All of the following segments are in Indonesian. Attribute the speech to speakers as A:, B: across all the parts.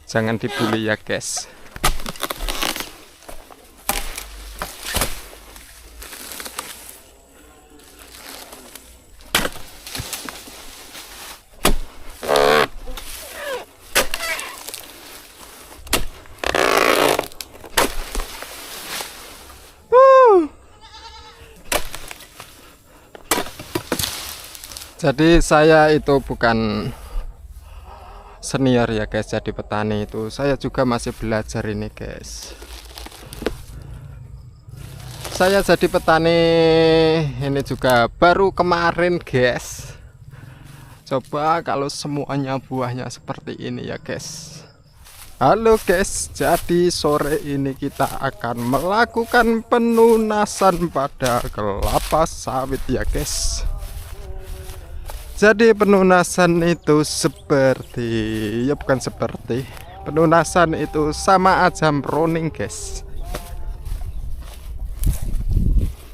A: Jangan dibully ya guys. Jadi saya itu bukan senior ya guys, jadi petani itu saya juga masih belajar ini guys. Saya jadi petani ini juga baru kemarin guys. Coba kalau semuanya buahnya seperti ini ya guys. Halo guys, jadi sore ini kita akan melakukan penunasan pada kelapa sawit ya guys. Jadi penunasan itu penunasan itu sama aja pruning guys.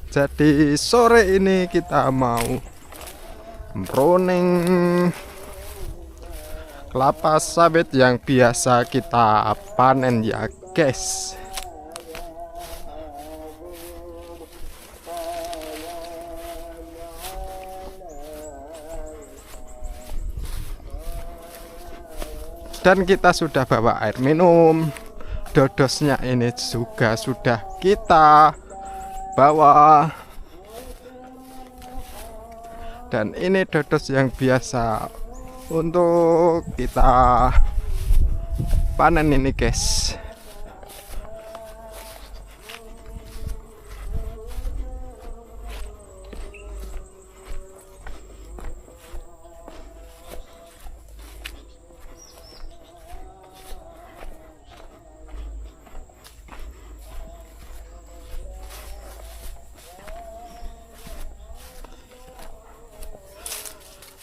A: Jadi sore ini kita mau pruning kelapa sawit yang biasa kita panen ya guys. Dan kita sudah bawa air minum, dodosnya ini juga sudah kita bawa. Dan ini dodos yang biasa untuk kita panen ini guys.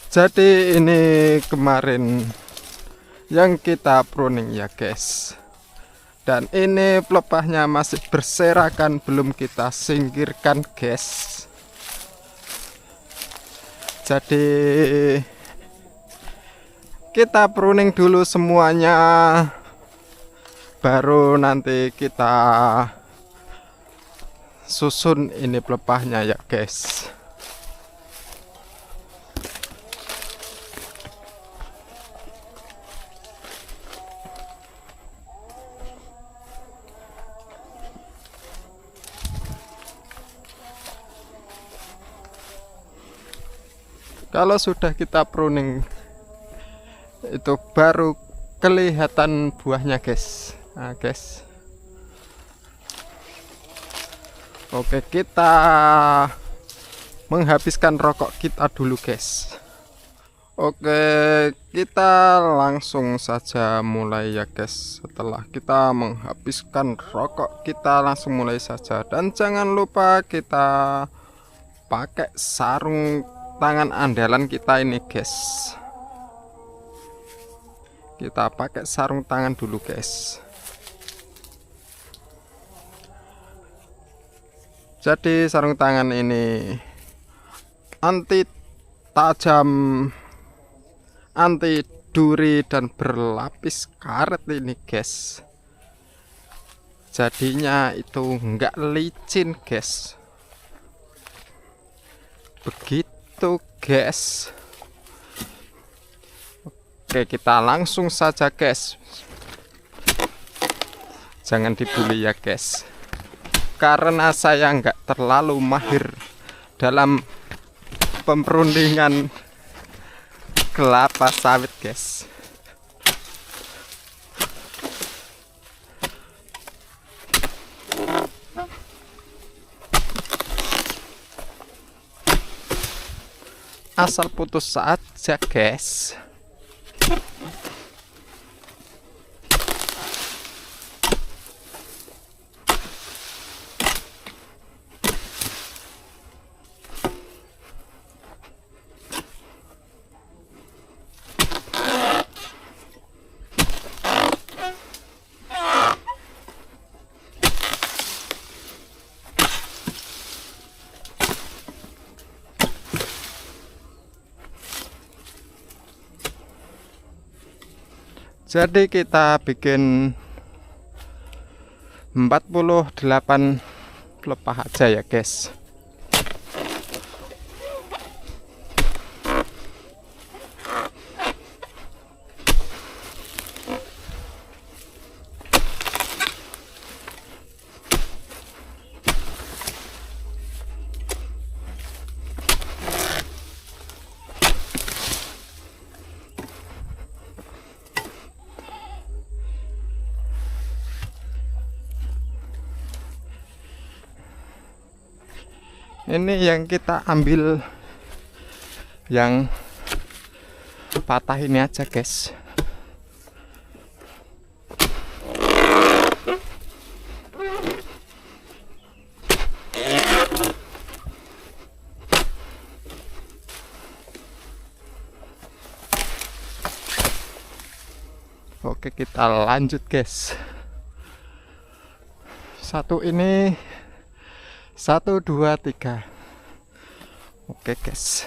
A: Jadi ini kemarin yang kita pruning ya guys. Dan ini pelepahnya masih berserakan, belum kita singkirkan guys. Jadi kita pruning dulu semuanya, baru nanti kita susun ini pelepahnya ya guys. Kalau sudah kita pruning itu baru kelihatan buahnya guys. Nah guys, oke, kita menghabiskan rokok kita dulu guys. Oke, kita langsung saja mulai ya guys. Setelah kita menghabiskan rokok, kita langsung mulai saja. Dan jangan lupa kita pakai sarung tangan andalan kita ini guys. Kita pakai sarung tangan dulu guys. Jadi sarung tangan ini anti tajam, anti duri, dan berlapis karet ini guys. Jadinya itu enggak licin guys. Begitu guys. Oke, kita langsung saja guys. Jangan dibully ya guys, karena saya nggak terlalu mahir dalam pemrundingan kelapa sawit guys. Asal putus saja guys. Jadi kita bikin 48 pelepah aja ya guys. Ini yang kita ambil yang patah ini aja guys. Oke, kita lanjut guys. Satu ini 1, 2, 3. Oke guys.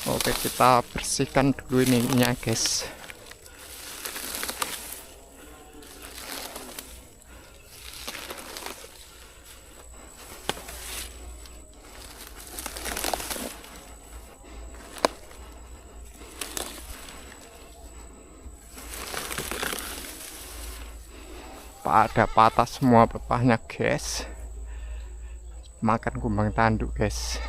A: Oke, kita bersihkan dulu ininya guys. Pada patah semua pelepahnya guys, makan kumbang tanduk guys.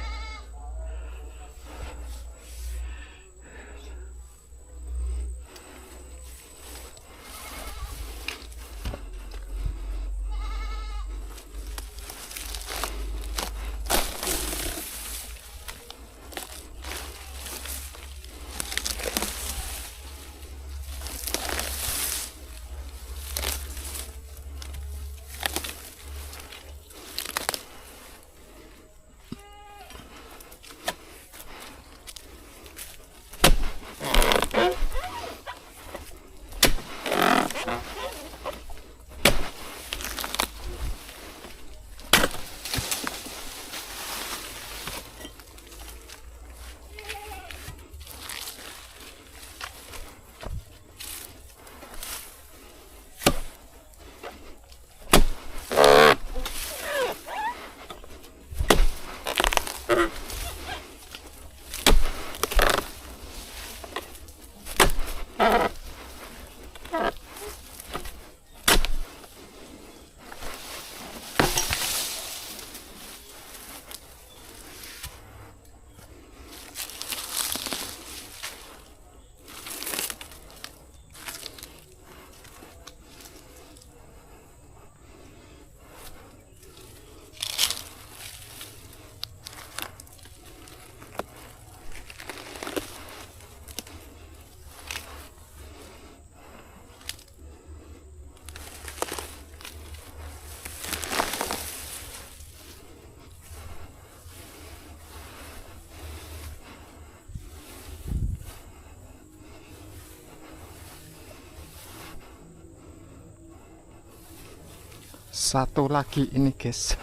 A: Satu lagi ini guys.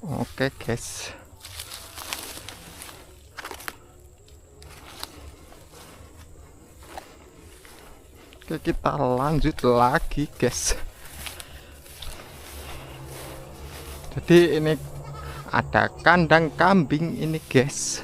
A: Oke guys. Oke, kita lanjut lagi guys. Jadi ini ada kandang kambing ini guys.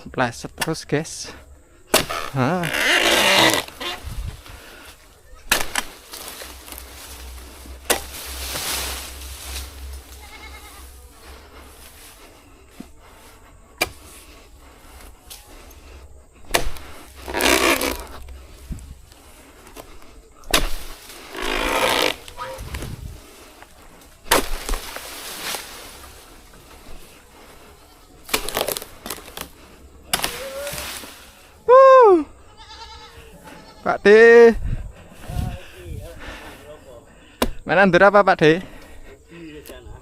A: Pleset terus guys. Hah. Pak D, mana nandur apa Pak D?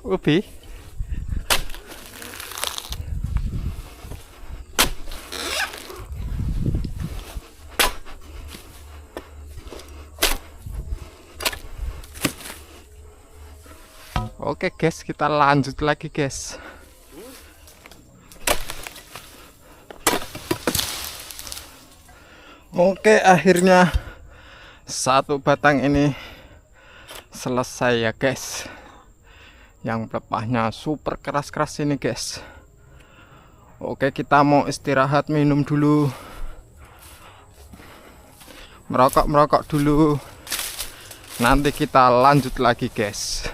A: Ubi. Oke guys, kita lanjut lagi guys. Oke, akhirnya satu batang ini selesai ya guys. Yang pelepahnya super keras-keras ini guys. Oke, kita mau istirahat, minum dulu, merokok dulu. Nanti kita lanjut lagi guys.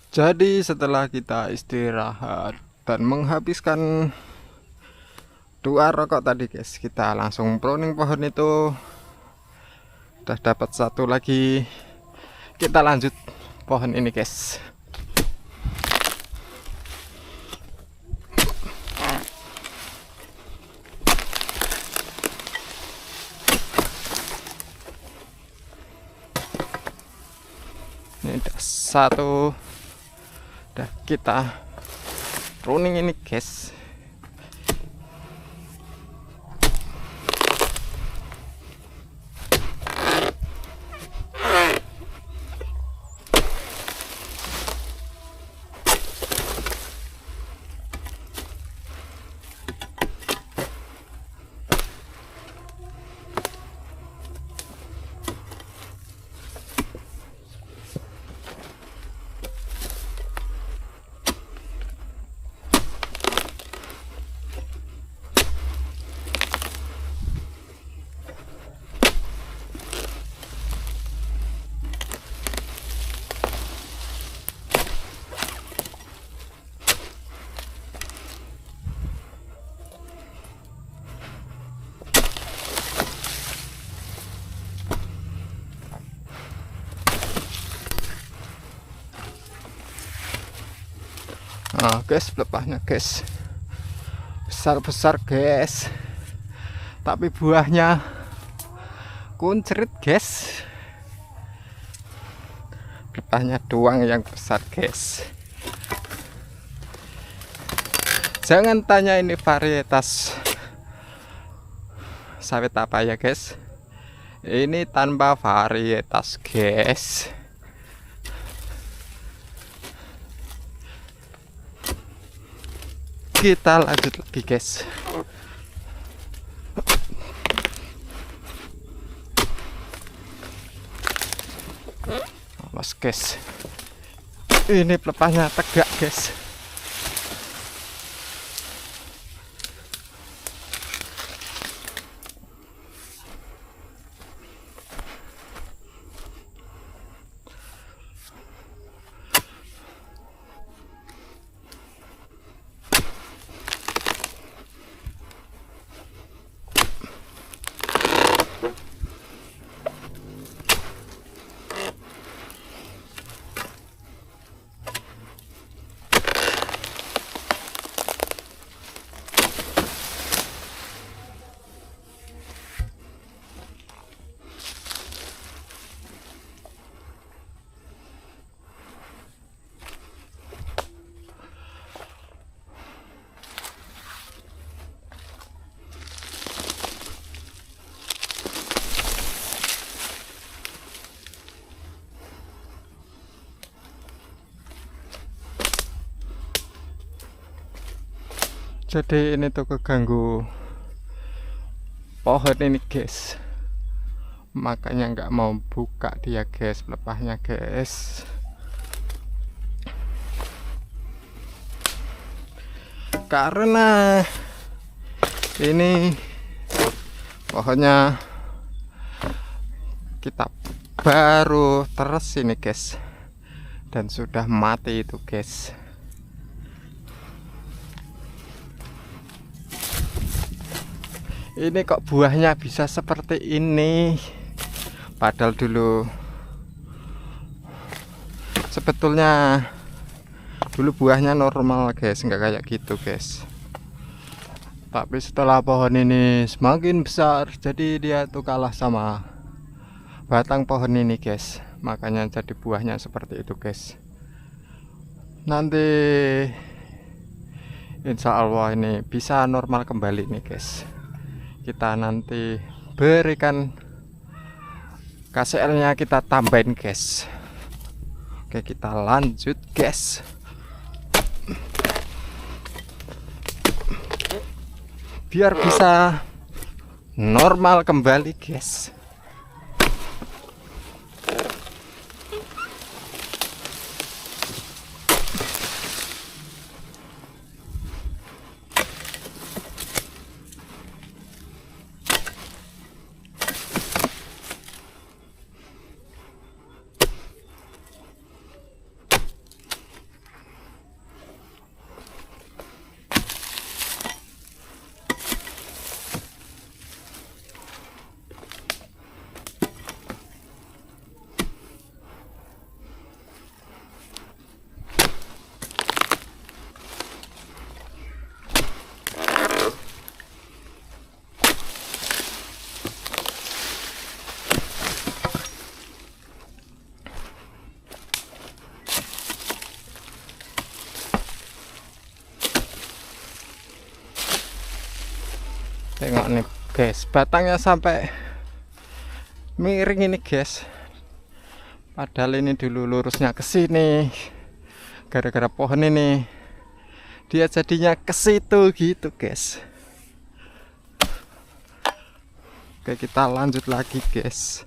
A: Jadi setelah kita istirahat dan menghabiskan 2 rokok tadi guys, kita langsung pruning pohon itu. Udah dapat 1 lagi, kita lanjut pohon ini guys. Ini udah 1, udah kita pruning ini guys. Nah guys, pelepahnya guys besar-besar guys, tapi buahnya kuncrit guys. Pelepahnya doang yang besar guys. Jangan tanya ini varietas sawit apa ya guys, ini tanpa varietas guys. Kita lanjut lagi guys. Awas guys, ini pelepahnya tegak guys. Jadi ini tuh keganggu pohon ini guys, makanya nggak mau buka dia guys, pelepahnya guys. Karena Ini pohonnya kita baru terus ini guys, dan sudah mati itu guys. Ini kok buahnya bisa seperti ini, padahal dulu sebetulnya buahnya normal guys, nggak kayak gitu guys. Tapi setelah pohon ini semakin besar, jadi dia tuh kalah sama batang pohon ini guys, makanya jadi buahnya seperti itu guys. Nanti insya Allah ini bisa normal kembali nih guys. Kita nanti berikan KCL nya, kita tambahin guys. Oke, kita lanjut guys. Biar bisa normal kembali guys. Tengok nih guys, batangnya sampai miring ini guys. Padahal ini dulu lurusnya ke sini. Gara-gara pohon ini dia jadinya ke situ gitu guys. Oke, kita lanjut lagi guys.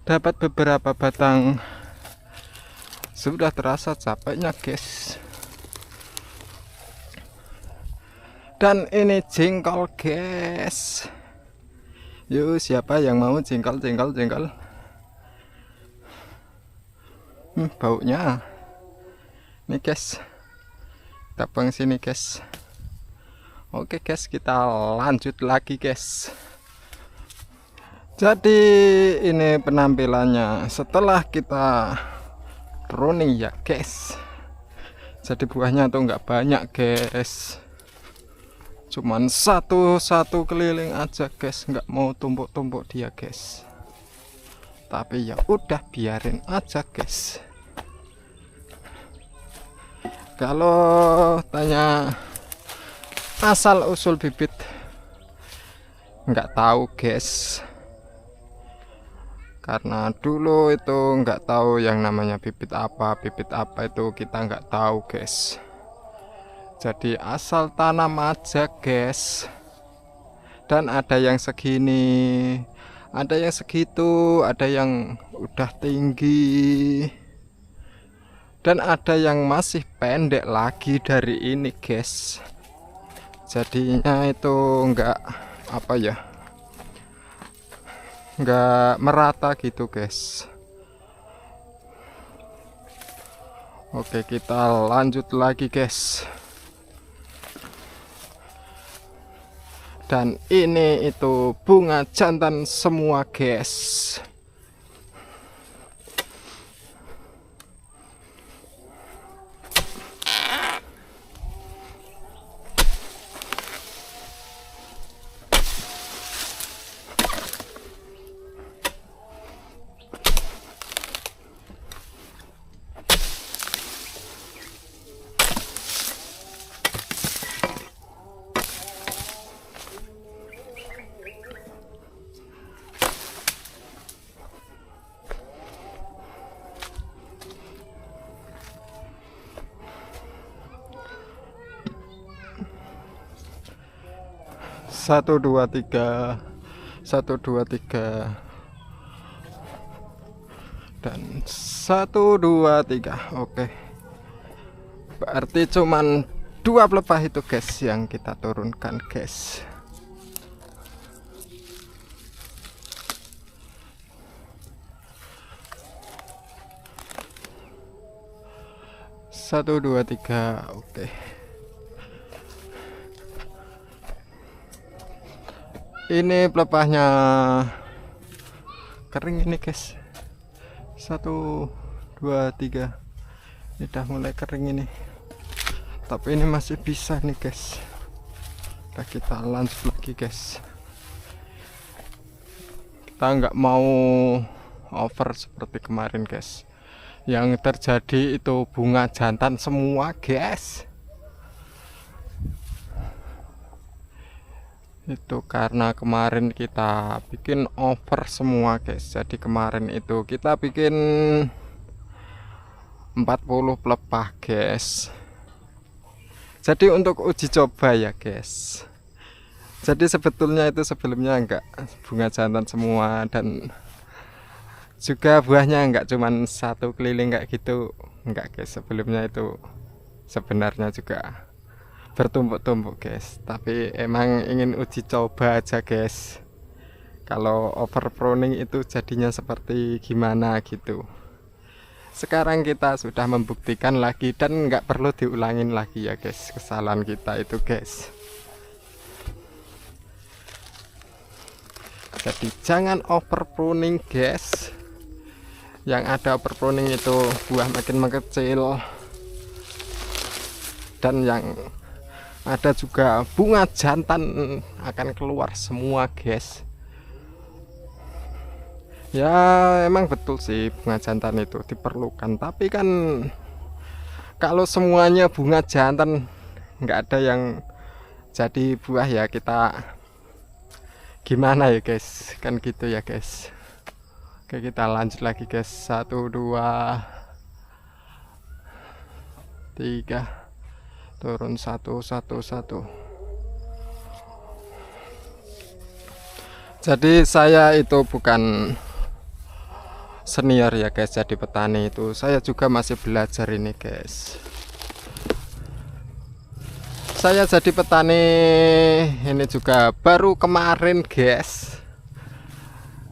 A: Dapat beberapa batang, sudah terasa capeknya guys. Dan ini jengkol guys. Yuk, siapa yang mau jengkol? Baunya nih guys, kita buang sini guys. Oke guys, kita lanjut lagi guys. Jadi ini penampilannya setelah kita pruning ya guys. Jadi buahnya tuh nggak banyak guys, cuman satu keliling aja guys, nggak mau tumpuk-tumpuk dia guys. Tapi ya udah, biarin aja guys. Kalau tanya asal usul bibit, nggak tahu guys, karena dulu itu nggak tahu yang namanya bibit apa itu kita nggak tahu guys. Jadi asal tanam aja guys. Dan ada yang segini, ada yang segitu, ada yang udah tinggi, dan ada yang masih pendek lagi dari ini guys. Jadinya itu enggak apa ya, enggak merata gitu guys. Oke, kita lanjut lagi guys. Dan ini itu bunga jantan semua guys. Satu dua tiga, dan 1 2 3. Oke, berarti cuman 2 pelepah itu guys yang kita turunkan guys. Satu dua tiga. Oke, ini pelepahnya kering ini guys. 1 2 3, ini udah mulai kering ini, tapi ini masih bisa nih guys. Nah, kita lanjut lagi guys. Kita nggak mau over seperti kemarin guys. Yang terjadi itu bunga jantan semua guys. Itu karena kemarin kita bikin over semua guys. Jadi kemarin itu kita bikin 40 pelepah guys. Jadi untuk uji coba ya guys. Jadi sebetulnya itu sebelumnya enggak bunga jantan semua, dan juga buahnya enggak cuman 1 keliling kayak gitu, enggak guys. Sebelumnya itu sebenarnya juga bertumpuk-tumpuk guys, tapi emang ingin uji coba aja guys, kalau over pruning itu jadinya seperti gimana gitu. Sekarang kita sudah membuktikan lagi, dan nggak perlu diulangin lagi ya guys kesalahan kita itu guys. Jadi jangan over pruning guys. Yang ada over pruning itu buah makin mengecil, dan yang ada juga bunga jantan akan keluar semua guys. Ya emang betul sih bunga jantan itu diperlukan, tapi kan kalau semuanya bunga jantan nggak ada yang jadi buah ya kita gimana ya guys, kan gitu ya guys. Oke, kita lanjut lagi guys. 1 2 3, turun 1 1 1. Jadi saya itu bukan senior ya guys, jadi petani itu saya juga masih belajar ini guys. Saya jadi petani ini juga baru kemarin guys.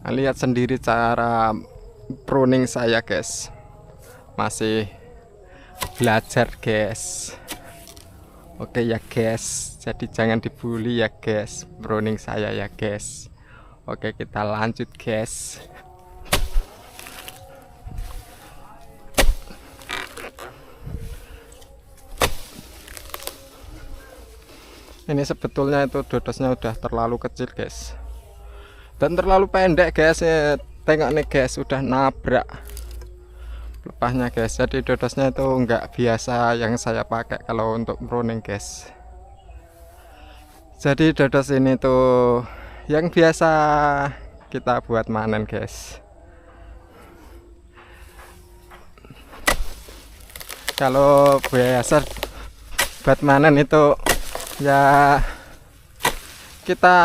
A: Lihat sendiri cara pruning saya guys, masih belajar guys. Oke ya guys, jadi jangan dibully ya guys pruning saya ya guys. Oke, kita lanjut guys. Ini sebetulnya itu dodosnya udah terlalu kecil guys, dan terlalu pendek guys. Tengok nih guys, udah nabrak pelepahnya guys. Jadi dodosnya itu enggak biasa yang saya pakai kalau untuk pruning guys. Jadi dodos ini tuh yang biasa kita buat manen guys. Kalau biasa buat manen itu ya kita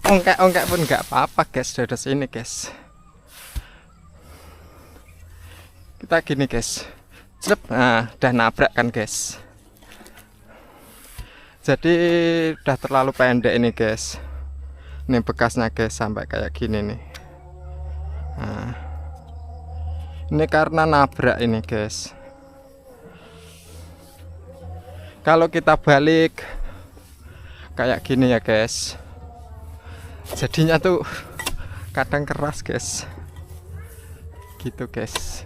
A: ongkek-ongkek pun nggak apa-apa guys. Dodos ini guys, kita gini guys, nah udah nabrak kan guys. Jadi udah terlalu pendek ini guys. Ini bekasnya guys, sampai kayak gini nih. Nah, ini karena nabrak ini guys. Kalau kita balik kayak gini ya guys, jadinya tuh kadang keras guys, gitu guys.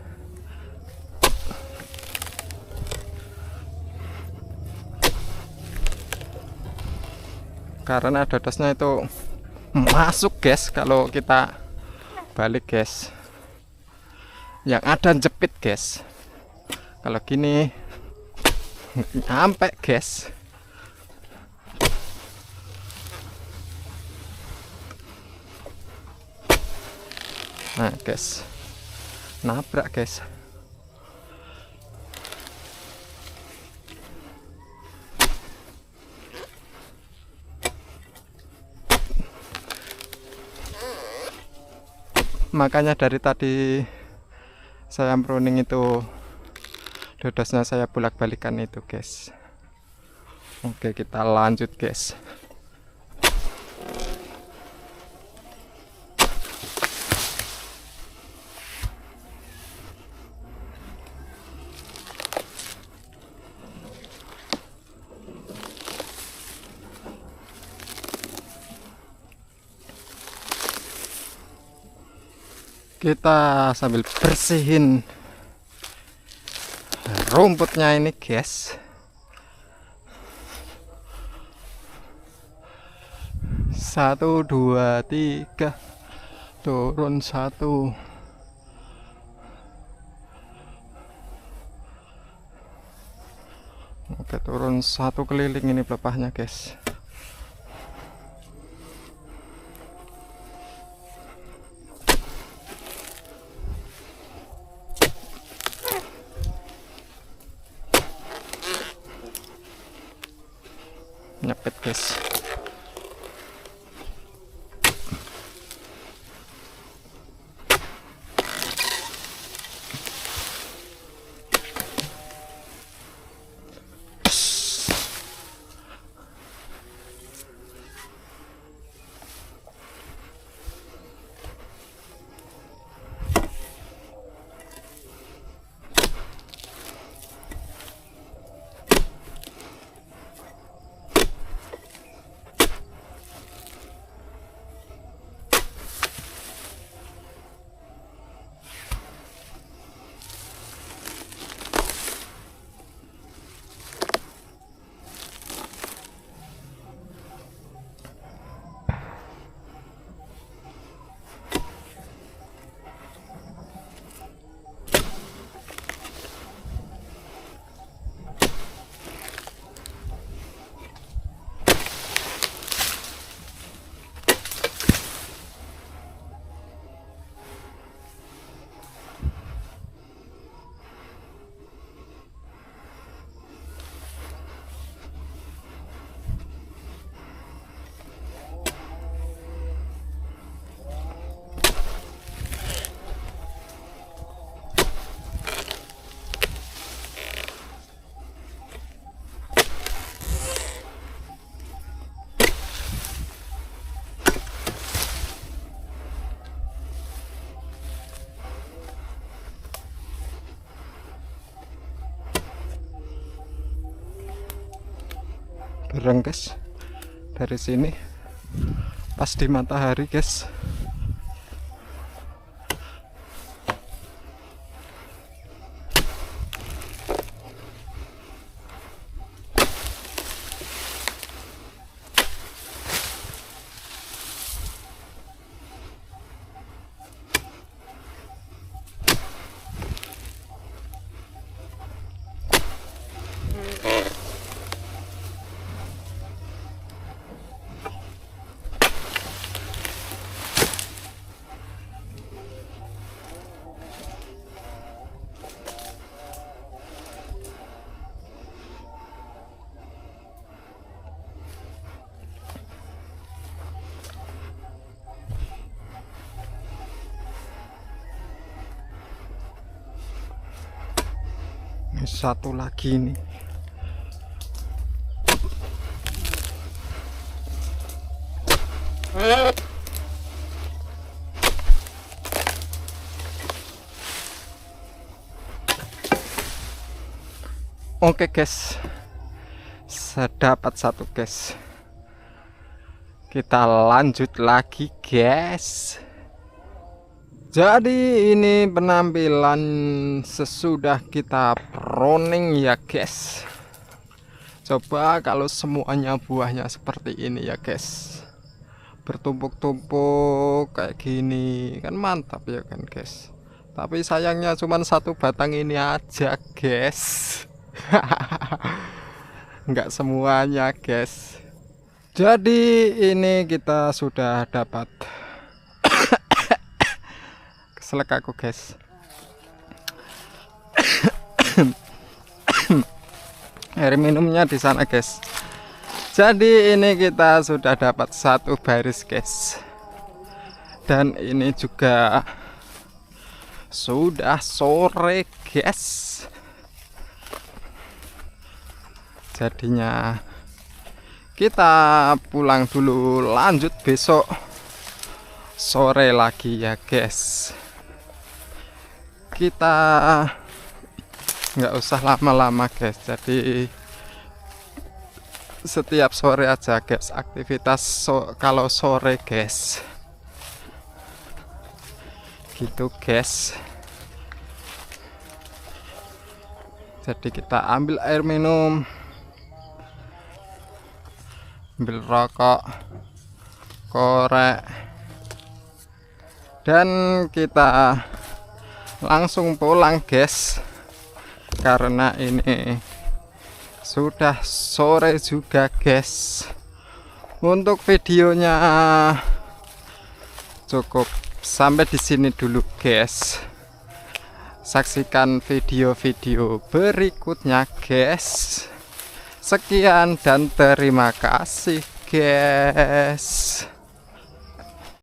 A: Karena dodosnya itu masuk guys kalau kita balik guys, yang ada jepit guys. Kalau gini nyampe guys. Nah guys, nabrak guys. Makanya dari tadi saya pruning itu dodosnya saya bolak-balikan itu guys. Oke, kita lanjut guys. Kita sambil bersihin rumputnya ini guys. Satu, dua, tiga, turun satu. Oke, turun satu keliling ini pelepahnya guys. Nyepet guys. ireng guys. Dari sini pas di matahari guys. Satu lagi nih. Oke guys, saya dapat satu guys. Kita lanjut lagi guys. Jadi ini penampilan sesudah kita pruning ya guys. Coba kalau semuanya buahnya seperti ini ya guys, bertumpuk-tumpuk kayak gini kan mantap ya kan guys. Tapi sayangnya cuma satu batang ini aja guys. Enggak semuanya guys. Jadi ini kita sudah dapat selek aku guys. Air minumnya di sana guys. Jadi ini kita sudah dapat satu baris guys. Dan ini juga sudah sore guys. Jadinya kita pulang dulu, lanjut besok sore lagi ya guys. Kita nggak usah lama-lama guys, jadi setiap sore aja guys aktivitas kalau sore guys, gitu guys. Jadi kita ambil air minum, ambil rokok, korek, dan kita langsung pulang guys, karena ini sudah sore juga guys. Untuk videonya cukup sampai di sini dulu guys. Saksikan video-video berikutnya guys. Sekian dan terima kasih guys.